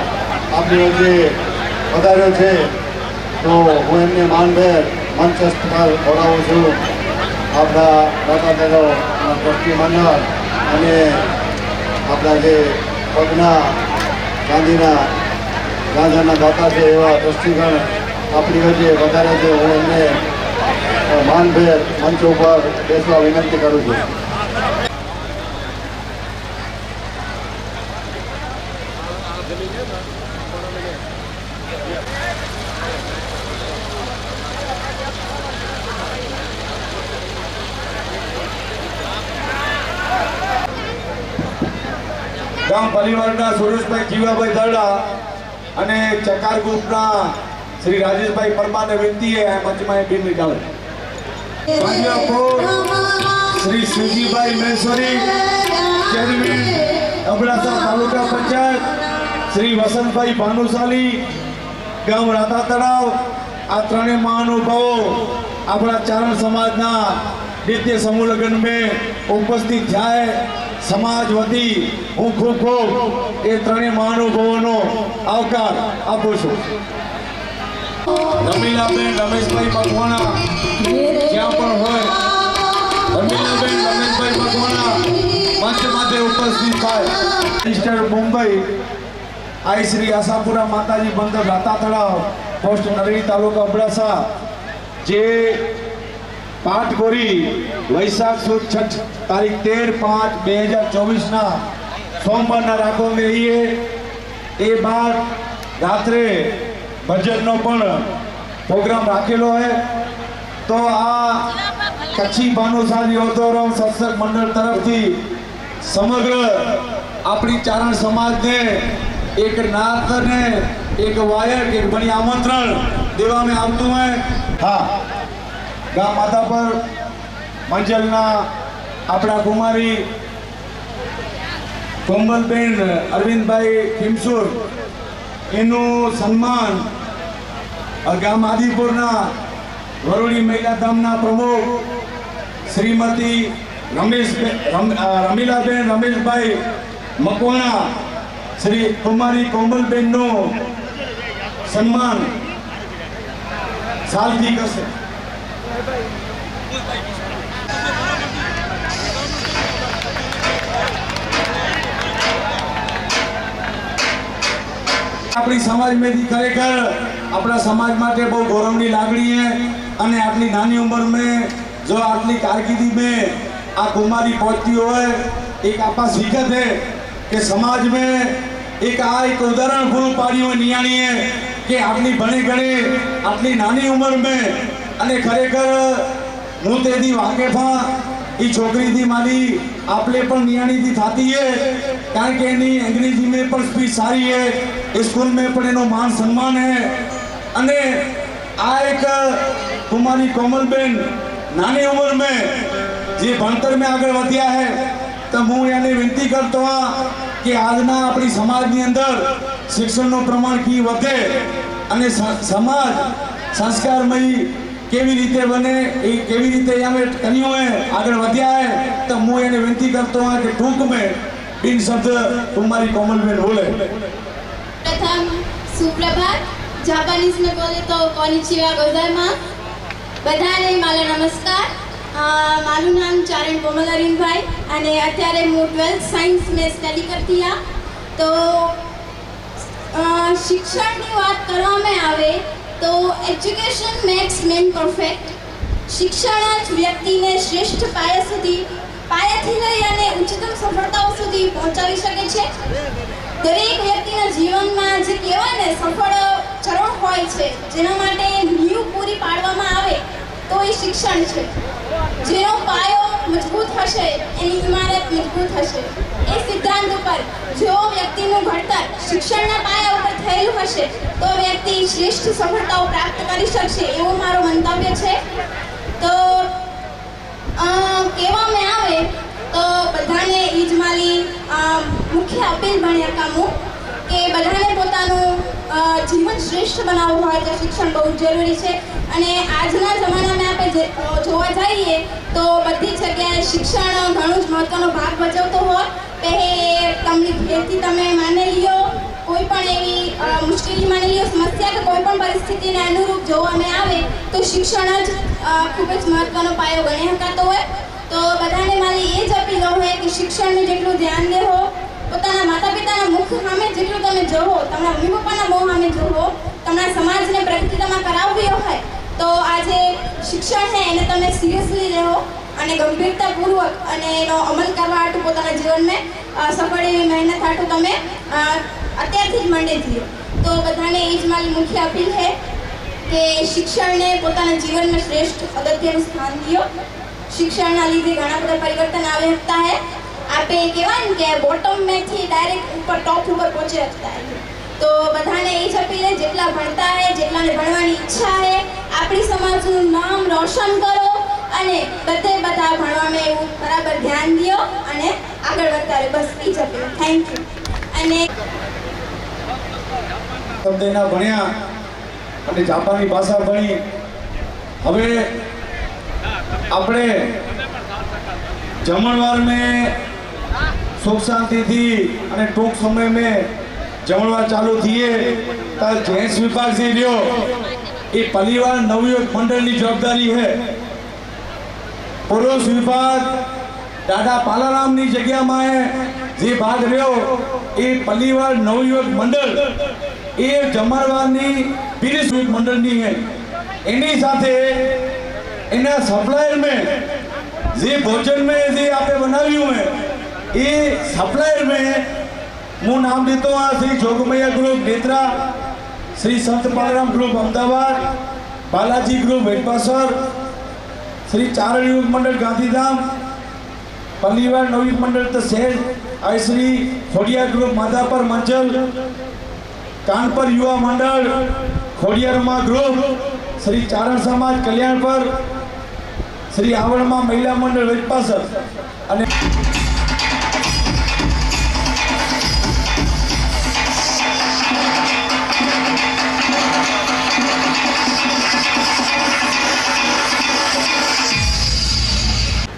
આપણી વચ્ચે વધાર્યો છે, તો હું એમને માનભેર મંચસ્થ પર બોલાવું છું. આપણા દાતાદારો ટ્રસ્ટી મંડળ અને આપણા જે પગના ગાંધીના દાતા છે એવા ટ્રસ્ટીગણ આપણી વચ્ચે વધારે છે. હું એમને માનભેર મંચ ઉપર બેસવા વિનંતી કરું છું. ગામ પરિવારના સુરેશભાઈ જીવાભાઈ દરડા અને ચકાર ગ્રુપના શ્રી રાજેશભાઈ પરમારને વિનંતી છે મંચમાં એ બિન નીકાળે. શ્રી શિવજીભાઈ મહેશ્વરી ચેરમેન અબડાસા તાલુકા પંચાયત, શ્રી વસંતભાઈ ભાનુશાલી ગામ રાતા તળાવ, આ ત્રણેય મહાનુભાવો આપણા ચારણ સમાજના નિત્ય સમૂહ લગ્ન में ઉપસ્થિત થાય. સમાજ વતી હું ખૂબ એ ત્રણેય મહાનુભાવોનો આવકાર આપું છું. રમીલાબેન રમેશભાઈ મકવાણા જ્યાં પણ હોય, રમીલાબેન રમેશભાઈ મકવાણા મંચ માટે ઉપસ્થિત થાય. મિસ્ટર મુંબઈ આઈ શ્રી આશાપુરા માતાજી બંદર રાતા તળાવ, પોસ્ટ નરેડી તાલુકા અબડાસા, જે પાઠ ગોરી વૈશાખ સુદ છઠ તારીખ 13/5/2024 સોમવારના રાખવામાં રહીએ. એ બાદ રાત્રે ભજનનો પણ પ્રોગ્રામ રાખેલો છે. તો આ કચ્છી ભાનુશાલી યોધોરામ સત્સંગ મંડળ તરફથી સમગ્ર આપણી ચારણ સમાજને એક નાત ને એક વાયક એક બની આમંત્રણ દેવામાં આવતું હોય. હા, ગામ માતા પર મંજલના આપણા કુમારી કોમલબેન અરવિંદભાઈ ખીમસુર, એનું સન્માન ગામ આદિપુરના વરોડી મહિલા ધામના પ્રમુખ શ્રીમતી રમીલાબેન રમેશભાઈ મકવાણા, શ્રી કુમારી કોમલબેનનું સન્માન સાલથી કરશે. આપણી સમાજમાંથી ખરેખર આપણા સમાજ માટે બહુ ગૌરવની લાગણી है. અને આટલી નાની ઉંમર में जो આટલી કારકિર્દી में આ કુમારી પહોંચતી હોય, એક આપણા શીખત है કે સમાજ में એક આ એક ઉદાહરણ પૂરું પાડ્યું હોય નિયાણીએ કે આટલી ભણી ગણી આટલી નાની ઉંમર में અને ખરેખર હું તેથી વાકેફ હા. એ છોકરીથી મારી આપણે પણ નિયાણીથી થતી है, કારણ કે એની અંગ્રેજી में પણ સ્પીચ સારી है, स्कूल में પણ એનો માન સન્માન है. અને આ એક કુમારી કોમલબેન નાની ઉંમર में જે ભણતર में આગળ વધ્યા है, તો હું એને વિનંતી કરતો હા કે આજના આપણી સમાજની અંદર શિક્ષણનું પ્રમાણ કી વધે અને સમાજ સંસ્કારમય કેવી રીતે બને, એ કેવી રીતે અમે કર્યું है, આગળ વધ્યા है. તો હું એને વિનંતી કરતો હા કે ટૂંક में इन शब्द कुमारी कोमलबेन बोले. प्रथम सुप्रभात, जापानीज में बोले तो कोनिचिवा गोजाइमास. બધાને મારા નમસ્કાર. મારું નામ ચારણ કોમલ અરવિંદભાઈ અને અત્યારે હું 12th સાયન્સ મેં સ્ટડી કરતી હા. તો શિક્ષણની વાત કરવામાં આવે તો એજ્યુકેશન મેક્સ મેન પરફેક્ટ. શિક્ષણ જ વ્યક્તિને શ્રેષ્ઠ પાયાથી લઈ અને ઉચ્ચતમ સફળતાઓ સુધી પહોંચાડી શકે છે. દરેક વ્યક્તિના જીવનમાં જે કહેવાય ને સફળ ચરણ હોય છે, જેના માટે નીવ પૂરી પાડવામાં આવે તો એ શિક્ષણ છે. જેનો પાયો મજબૂત હશે એની ઇમારત મજબૂત હશે. એ સિદ્ધાંત ઉપર જો વ્યક્તિનું ઘડતર શિક્ષણના પાયા ઉપર થયેલું હશે તો વ્યક્તિ શ્રેષ્ઠ સફળતાઓ પ્રાપ્ત કરી શકશે, એવું મારું મંતવ્ય છે. તો કહેવામાં આવે તો બધાને ઈ જ મારી મુખ્ય અપીલ બની કામું કે બધાને પોતાનું જીવન જીવન શ્રેષ્ઠ બનાવવું હોય તો શિક્ષણ બહુ જ જરૂરી છે. અને આજના જમાનામાં આપણે જોવા જઈએ તો બધી જગ્યાએ શિક્ષણ ઘણું જ મહત્વનો ભાગ ભજવતો હોય. તમને ખેતી તમે માની લ્યો, કોઈ પણ એવી મુશ્કેલી માની લ્યો, સમસ્યા કે કોઈ પણ પરિસ્થિતિને અનુરૂપ જોવામાં આવે તો શિક્ષણ જ ખૂબ જ મહત્વનો પાયો ગણી શકાતો હોય. તો બધાને મારી એ જ અપીલ હોય કે શિક્ષણનું જેટલું ધ્યાન દેવો, પોતાના માતા પિતાના મુખ સામે જેટલું તમે જોવો, તમારા મમ્મી પપ્પાના મોં સામે જોવો, તમારા સમાજને પ્રગતિ તમારે કરાવવી હોય તો આજે શિક્ષણ છે એને તમે સિરિયસલી લેવો અને ગંભીરતાપૂર્વક અને એનો અમલ કરવા હાટું પોતાના જીવનને સફળ એવી મહેનત હાટું તમે અત્યારથી જ મંડી થયો. તો બધાને એ જ મારી મુખ્ય અપીલ છે કે શિક્ષણને પોતાના જીવનમાં શ્રેષ્ઠ અગત્યનું સ્થાન દો. શિક્ષણના લીધે ઘણા બધા પરિવર્તન આવી શકતા હે. આપણે કહેવાય ને કે બોટમ મેથી ડાયરેક્ટ ઉપર ટોપ ઉપર પહોંચી શકતા હે. તો બધાને એ જ અપીલ છે, જેટલા ભણતા હે, જેટલાને ભણવાની ઈચ્છા હે, આપણી સમાજનું નામ રોશન કરો અને બધા ભણવામાં એવું બરાબર ધ્યાન દો અને આગળ વધતા રહે. બસ એ જ અપીલ. Thank you. અને શબ્દના ભણ્યા અને જાપાની ભાષા ભણી. હવે આપણે જમણવાર મેં સુખ શાંતિથી અને ટૂંક સમય મેં જમણવાર ચાલુ થઈએ તો જેન્ટ્સ વિભાગ જે રહ્યો એ પરિવાર નવયુવક મંડળની જવાબદારી છે. પુરુષ વિભાગ દાદા પાલારામની જગ્યામાં જે ભાગ રહ્યો એ પરિવાર નવયુવક મંડળ એ જમણવારની પીરિસ મંડળની છે. એની સાથે એના સપ્લાયર में જે ભોજન में જે આપણે બનાવ્યું है એ સપ્લાયર में હું નામ લેતો આ શ્રી જોગમૈયા ગ્રુપ નેત્રા, શ્રી સંત પાલારામ ગ્રુપ અમદાવાદ, બાલાજી ગ્રુપ વેટપાસર, શ્રી ચારણ યુવક મંડળ ગાંધીધામ, પરિવાર નવયુવક મંડળ તો શહેર, આ શ્રી ખોડિયાર ગ્રુપ માધાપર મંચલ, કાનપર યુવા મંડળ, ખોડિયારમાં ગ્રુપ, શ્રી ચારણ સમાજ કલ્યાણપર, શ્રી આવડમાં મહિલા મંડળ વેટપાસર અને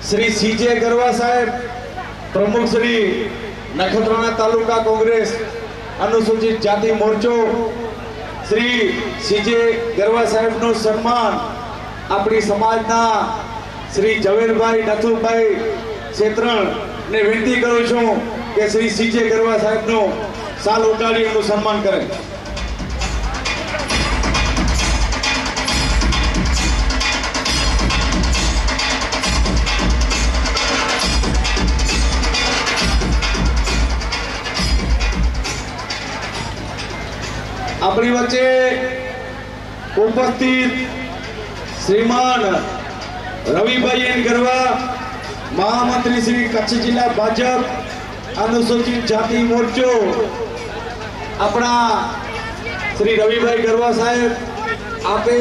શ્રી સીજે ગરવા સાહેબ પ્રમુખ શ્રી નખત્રાણા તાલુકા કોંગ્રેસ અનુસૂચિત જાતિ મોરચો, શ્રી સીજે ગરવા સાહેબનું સન્માન આપણી સમાજના શ્રી ઝવેરભાઈ નથુભાઈ શેત્રણને વિનંતી કરું છું કે શ્રી સીજે ગરવા સાહેબનું સાલ ઉડાડી એનું સન્માન કરે. આપણી વચ્ચે ઉપસ્થિત શ્રીમાન રવિભાઈ એન ગરવા, મહામંત્રી શ્રી કચ્છ જિલ્લા ભાજપ અનુસૂચિત જાતિ મોરચો, આપણા શ્રી રવિભાઈ ગરવા સાહેબ, આપે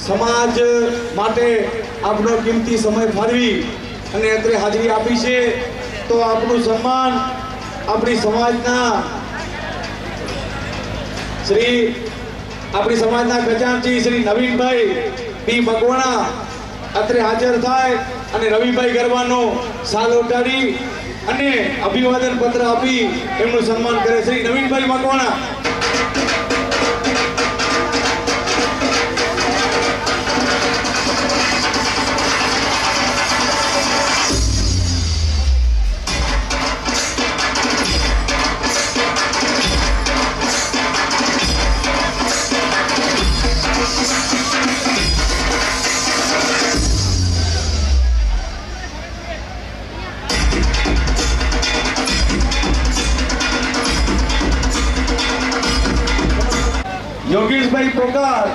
સમાજ માટે આપનો કિંમતી સમય ફાળવી અને અત્રે હાજરી આપી છે. તો આપનું સન્માન આપણી સમાજના શ્રી આપણી સમાજના ખજાનચી શ્રી નવીનભાઈ પી મકવાણા અત્રે હાજર થાય અને રવિભાઈ ગરવાનો સાલ ઉડાડી અને અભિવાદન પત્ર આપી એમનું સન્માન કરે. શ્રી નવીનભાઈ મકવાણા. યોગેશભાઈ પોકાર,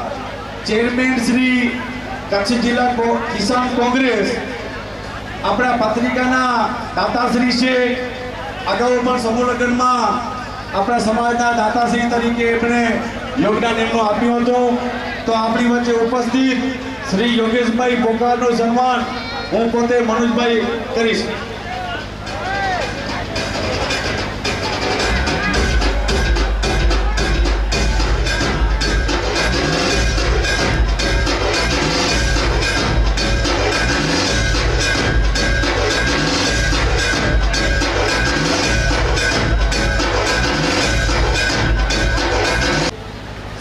ચેરમેન શ્રી કચ્છ જિલ્લા કિસાન કોંગ્રેસ, આપણા પત્રિકાના દાતાશ્રી છે. અગાઉ પણ સમૂહ લગ્નમાં આપણા સમાજના દાતાશ્રી તરીકે એમણે યોગદાન એમનું આપ્યું હતું. તો આપણી વચ્ચે ઉપસ્થિત શ્રી યોગેશભાઈ પોકારનું સન્માન હું પોતે મનોજભાઈ કરીશ.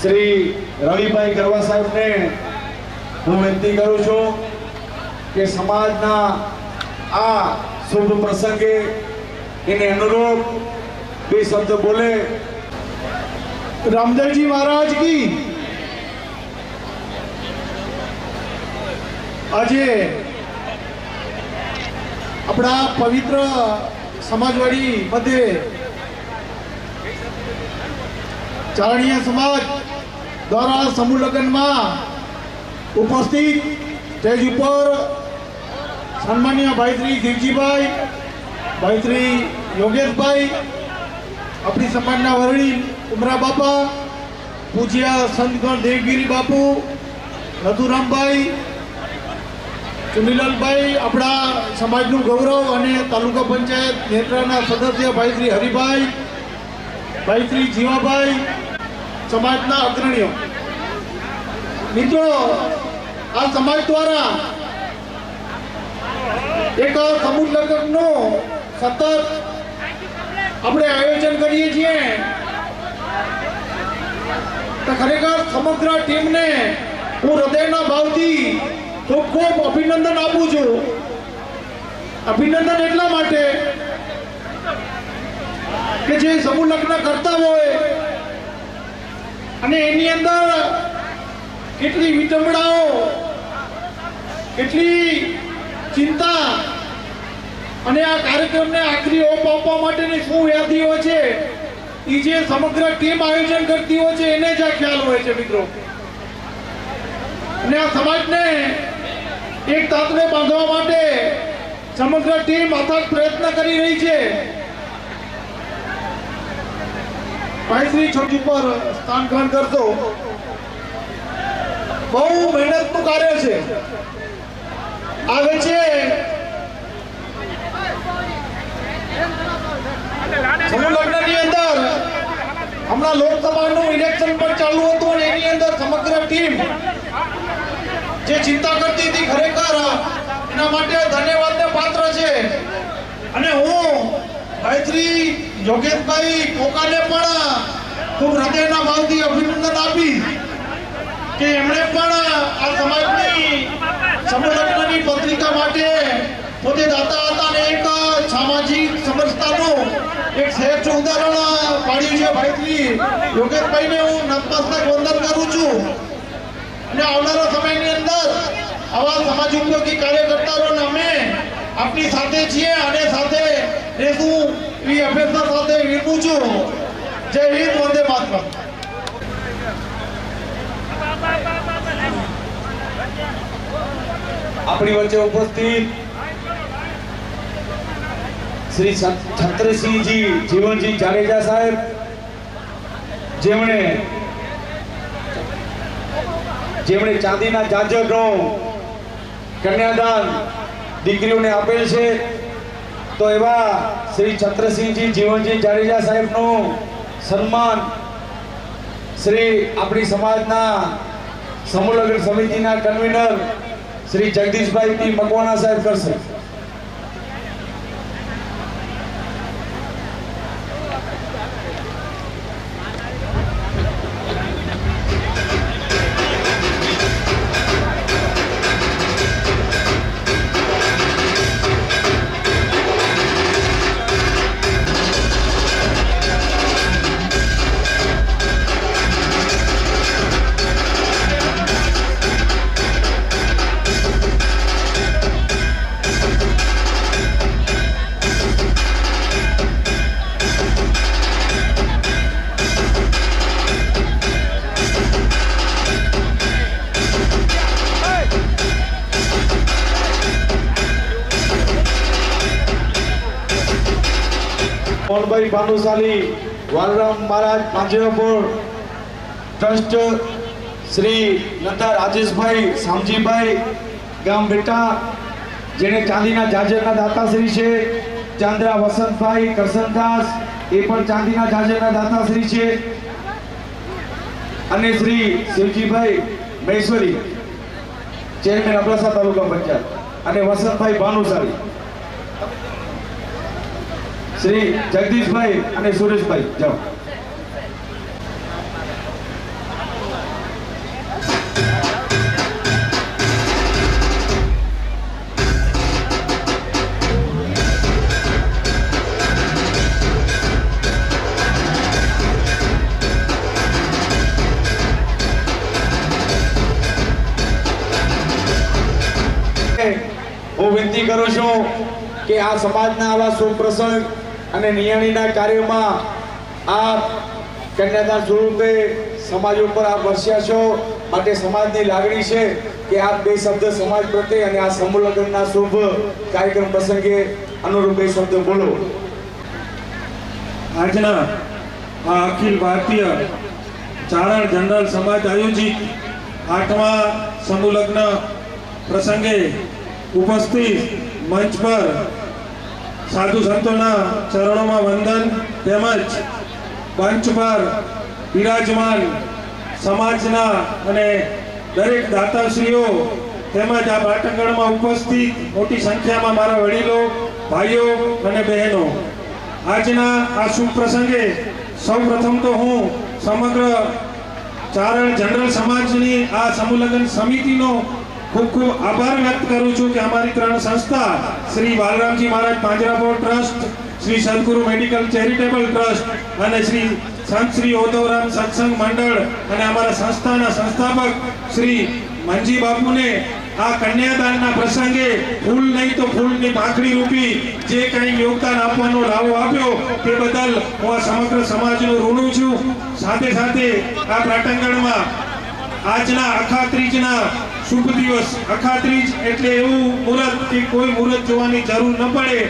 શ્રી રવિભાઈ ગરવા સાહેબને હું વિનંતી કરું છું કે સમાજના આ શુભ પ્રસંગે એને અનુરૂપ બે શબ્દ બોલે. રામદેવજી મહારાજ કી. આજે આપણા પવિત્ર સમાજવાડી મધ્યે ચારણીયા સમાજ દ્વારા સમૂહ લગ્નમાં ઉપસ્થિત સ્ટેજ ઉપર સન્માનીય ભાઈ શ્રી દેવજીભાઈ, ભાઈ શ્રી યોગેશભાઈ, આપણી સમાજના વરણી ઉમરા બાપા, પૂજ્ય સંતગણ દેવગીરી બાપુ, રઘુરામભાઈ, ચુનીલાલભાઈ, આપણા સમાજનું ગૌરવ અને તાલુકા પંચાયત નેત્રાના સદસ્ય ભાઈ શ્રી હરિભાઈ, ભાઈ શ્રી જીવાભાઈ, સમાજના અગ્રણીઓ. મિત્રો, આ સમાજ દ્વારા એક સમૂહ લગ્નનું સતત આપણે આયોજન કરીએ છીએ. તો ખરેખર સમગ્ર ટીમને હું હૃદયના ભાવથી ખૂબ ખૂબ અભિનંદન આપું છું. અભિનંદન એટલા માટે કે જે સમૂહ લગ્ન કરતા હોય અને એની અંદર કેટલી વિડંબણાઓ, કેટલી ચિંતા અને આ કાર્યક્રમને આખરી ઓપ આપવા માટેની શું યાદીઓ છે એ જે સમગ્ર ટીમ આયોજન કરતી હોય છે એને જ આ ખ્યાલ હોય છે મિત્રો. અને આ સમાજને એક તાતને બાંધવા માટે સમગ્ર ટીમ અથાગ પ્રયત્ન કરી રહી છે. ભાઈ શ્રી છોટી પર સ્થાન ગ્રહણ કરતો બહુ મહેનતનું કાર્ય છે. આવે છે સમૂહ લગ્નની અંદર હમણાં લોકસભાનું ઇલેક્શન પણ ચાલુ હતું અને એની અંદર સમગ્ર ટીમ જે ચિંતા કરતી હતી ખરેખર એના માટે ધન્યવાદને પાત્ર છે. અને હું ભાઈ શ્રી યોગેશભાઈ કોકાને પણ ખૂબ હૃદયના ભાવથી અભિનંદન આપીશ કે એમણે પણ આ સમાજની સમૂહ લગ્નની પત્રિકા માટે પોતે દાતા હતા અને એક સામાજિક સમરસતાનું એક શ્રેષ્ઠ ઉદાહરણ પાડ્યું છે. ભાઈ શ્રી યોગેશભાઈને હું નતમસ્તક વંદન કરું છું. અને આવનારા સમયની અંદર આવા સમાજ ઉપયોગી કાર્યકર્તાઓને અમે આપની સાથે છીએ અને સાથે રહેશું એવી અપેક્ષા સાથે વિરમું છું. જય હિન્દ, વંદે માતરમ. આપણી વચ્ચે ઉપસ્થિત શ્રી છત્રસિંહજી જીવનજી જાડેજા સાહેબ, જેમણે ચાંદીના જાજરનું કન્યાદાન દીકરીઓને આપેલ છે. તો એવા શ્રી છત્રસિંહજી જીવનજી જાડેજા સાહેબનું સન્માન શ્રી આપણી સમાજના સમૂહ લગ્ન સમિતિના કન્વીનર શ્રી જગદીશભાઈ પી મકવાણા સાહેબ કરશે. મોહનભાઈ ભાનુશાલી, વાલરામ મહારાજ પાંજરાપોળ ટ્રસ્ટ, શ્રી નંદા રાજેશભાઈ શામજીભાઈ ગામ બેટા, જેને ચાંદીના જાજરના દાતાશ્રી છે. ચાંદ્રા વસંતભાઈ કરસનદાસ, એ પણ ચાંદીના જાજરના દાતાશ્રી છે. અને શ્રી શિવજીભાઈ મહેશ્વરી, ચેરમેન અબડાસા તાલુકા પંચાયત, અને વસંતભાઈ ભાનુશાલી, શ્રી જગદીશભાઈ અને સુરેશભાઈ. જાઓ. હું વિનંતી કરું છું કે આ સમાજના આવા શુભ પ્રસંગ અને નિયાણીના કાર્યમાં આ કન્યાદાન સ્વરૂપે સમાજ ઉપર આપ વસ્યા છો, માટે સમાજની લાગણી છે કે આપ બે શબ્દ સમાજ પ્રત્યે અને આ સમૂહ લગ્નના શુભ કાર્યક્રમ પ્રસંગે અનુરૂપ બે શબ્દ બોલો. આજના આ અખિલ ભારતીય ચારણ જનરલ સમાજ આયોજિત 8મા સમૂહ લગ્ન પ્રસંગે ઉપસ્થિત મંચ પર સાધુ સંતોના ચરણોમાં વંદન તેમજ મંચ પર બિરાજમાન સમાજના અને દરેક દાતાશ્રીઓ તેમજ આ પાટણગઢમાં ઉપસ્થિત મોટી સંખ્યામાં મારા વડીલો, ભાઈઓ અને બહેનો, આજના આ શુભ પ્રસંગે સૌપ્રથમ તો હું સમગ્ર ચારણ જનરલ સમાજની આ સમૂહ લગ્ન સમિતિનો ખૂબ ખૂબ આભાર વ્યક્ત કરું છું કે અમારી 3 સંસ્થા શ્રી બાલરામજી મહારાજ પાંજરાપોળ ટ્રસ્ટ, શ્રી સદગુરુ મેડિકલ ચેરિટેબલ ટ્રસ્ટ અને શ્રી સંત શ્રી ઓધવરામ સત્સંગ મંડળ અને અમારા સંસ્થાના સંસ્થાપક શ્રી મંજી બાપુને આ કન્યાદાનના પ્રસંગે ફૂલ નહીં તો ફૂલની પાંખડી રૂપી જે કંઈ યોગદાન આપવાનો લાવો આપ્યો તે બદલ હું આ સમગ્ર સમાજનું ઋણી છું. સાથે સાથે આ પાટણગઢમાં આજના અખાત્રીજના શુભ દિવસ, અખાત્રીજ એટલે એવું મુહૂર્ત કે કોઈ મુહૂર્ત જોવાની જરૂર ન પડે.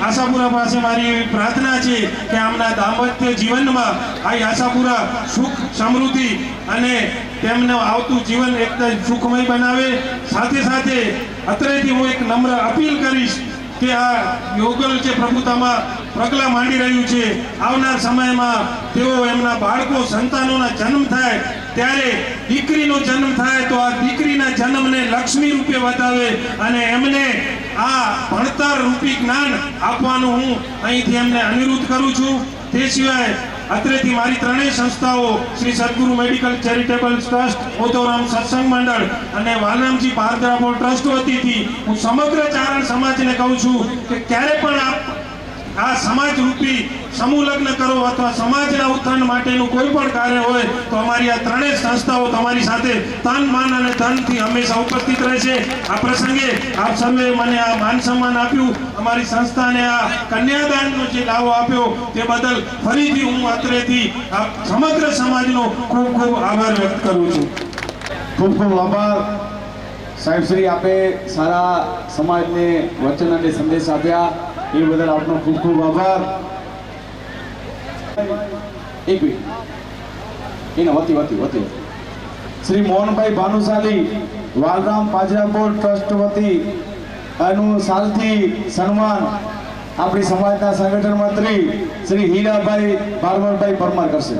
આશાપુરા પાસે મારી એવી પ્રાર્થના છે કે આમના દાંપત્ય જીવનમાં આ આશાપુરા સુખ, સમૃદ્ધિ અને તેમનું આવતું જીવન એકદમ સુખમય બનાવે. સાથે સાથે અત્રેથી હું એક નમ્ર અપીલ કરીશ કે આ યોગલ જે પ્રભુતામાં પગલાં માંડી રહ્યું છે, આવનાર સમયમાં તેઓ એમના બાળકો, સંતાનોના જન્મ થાય ત્યારે દીકરીનો જન્મ થાય તો આ દીકરીના જન્મને લક્ષ્મી રૂપે વધાવે અને એમને આ ભણતર રૂપી જ્ઞાન આપવાનું હું અહીંથી એમને અનુરોધ કરું છું. તે સિવાય અત્રેથી મારી 3 સંસ્થાઓ શ્રી સદગુરુ મેડિકલ ચેરિટેબલ ટ્રસ્ટ, ઓધવરામ સત્સંગ મંડળ અને વાલરામજી પાંજરાપોળ ટ્રસ્ટ વતીથી હું સમગ્ર ચારણ સમાજને કહું છું કે ક્યારે પણ આ સમાજ રૂપી સમૂહ લગ્ન કરો અથવા સમાજના ઉત્થાન માટેનું કોઈ પણ કાર્ય હોય તો અમારી આ 3 સંસ્થાઓ તમારી સાથે તન, મન અને ધનથી હંમેશા ઉપસ્થિત રહેશે. આ પ્રસંગે આપ સર્વે મને આ માન સન્માન આપ્યું, અમારી સંસ્થાને આ કન્યાદાનનો જે લાવો આપ્યો તે બદલ ફરીથી હું અત્રેથી આ સમગ્ર સમાજનો ખૂબ ખૂબ આભાર વ્યક્ત કરું છું. ખૂબ ખૂબ આભાર સાહેબ શ્રી, આપે સારા સમાજને વચન અને સંદેશ આપ્યા એ બદલ આપનો ખૂબ ખૂબ આભાર. એક મિનિટ એના વતી શ્રી મોહનભાઈ ભાનુશાલી વાલરામ પાંજરાપોળ ટ્રસ્ટ વતી આનું સાલથી સન્માન આપણી સમાજના સંગઠન મંત્રી શ્રી હીરાભાઈ બારવરભાઈ પરમાર કરશે.